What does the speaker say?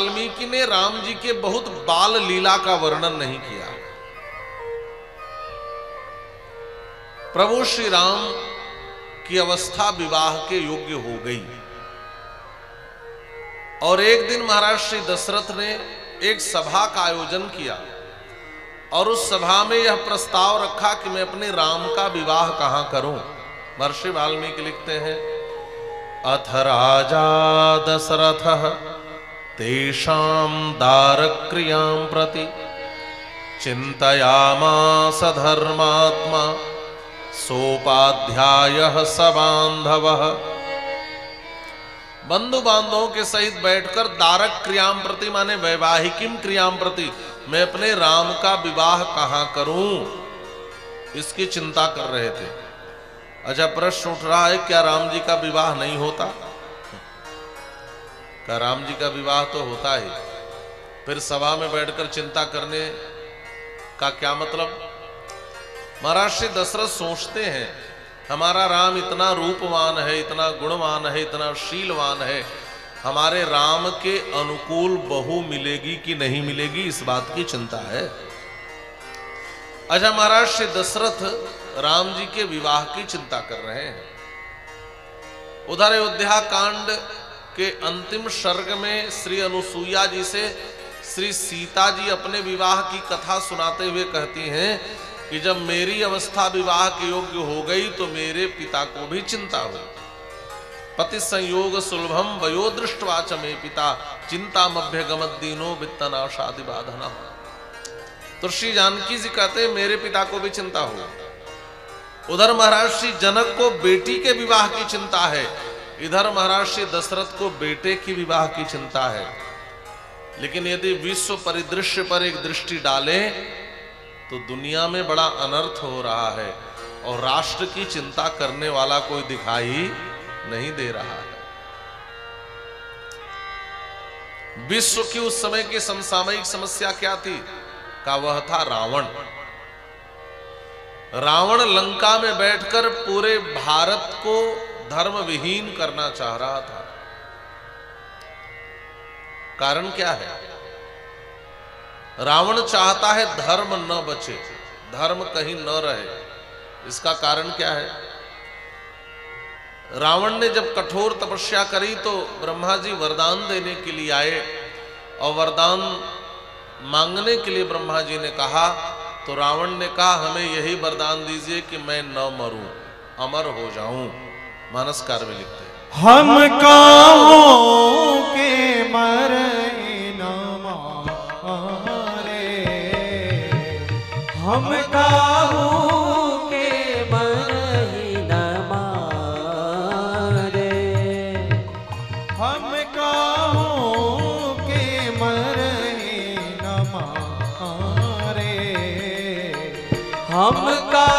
वाल्मीकि ने राम जी के बहुत बाल लीला का वर्णन नहीं किया। प्रभु श्री राम की अवस्था विवाह के योग्य हो गई और एक दिन महाराज श्री दशरथ ने एक सभा का आयोजन किया और उस सभा में यह प्रस्ताव रखा कि मैं अपने राम का विवाह कहां करूं। महर्षि वाल्मीकि लिखते हैं, अथ राजा दशरथः तेषां दारक्रियां प्रति चिन्तयामास धर्मात्मा सोपाध्यायः स बान्धवः। बंधु बांधवों के सहित बैठकर दारक क्रियां प्रति माने वैवाहिकीम क्रियां प्रति मैं अपने राम का विवाह कहां करूं, इसकी चिंता कर रहे थे। अच्छा, प्रश्न उठ रहा है, क्या राम जी का विवाह नहीं होता? क्या राम जी का विवाह तो होता ही, फिर सभा में बैठकर चिंता करने का क्या मतलब? महाराज श्री दशरथ सोचते हैं, हमारा राम इतना रूपवान है, इतना गुणवान है, इतना शीलवान है, हमारे राम के अनुकूल बहू मिलेगी कि नहीं मिलेगी, इस बात की चिंता है। अच्छा, महाराज श्री दशरथ राम जी के विवाह की चिंता कर रहे हैं। उधर अयोध्या कांड के अंतिम सर्ग में श्री अनुसुईया जी से श्री सीता जी अपने विवाह की कथा सुनाते हुए कहती हैं कि जब मेरी अवस्था विवाह के योग्य हो गई तो मेरे पिता को भी चिंता हुई। पति संयोग सुलभम वयो दृष्टवा च मे पिता चिंतामभ्यगमत दीनो वित्तनाशादि बाधना। तो श्री जानकी जी कहते हैं मेरे पिता को भी चिंता हुई। उधर महाराज श्री जनक को बेटी के विवाह की चिंता है, इधर महाराज श्री दशरथ को बेटे की विवाह की चिंता है। लेकिन यदि विश्व परिदृश्य पर एक दृष्टि डालें तो दुनिया में बड़ा अनर्थ हो रहा है और राष्ट्र की चिंता करने वाला कोई दिखाई नहीं दे रहा है। विश्व की उस समय की समसामयिक समस्या क्या थी? का वह था रावण। रावण लंका में बैठकर पूरे भारत को धर्म विहीन करना चाह रहा था। कारण क्या है? रावण चाहता है धर्म न बचे, धर्म कहीं न रहे। इसका कारण क्या है? रावण ने जब कठोर तपस्या करी तो ब्रह्मा जी वरदान देने के लिए आए और वरदान मांगने के लिए ब्रह्मा जी ने कहा तो रावण ने कहा हमें यही वरदान दीजिए कि मैं न मरूं, अमर हो जाऊं। मानसकार में लिखते हैं, हम काहों के मरे न मारे, हम काहों के मरे न मारे, हम काहों के मरे न मारे, हम का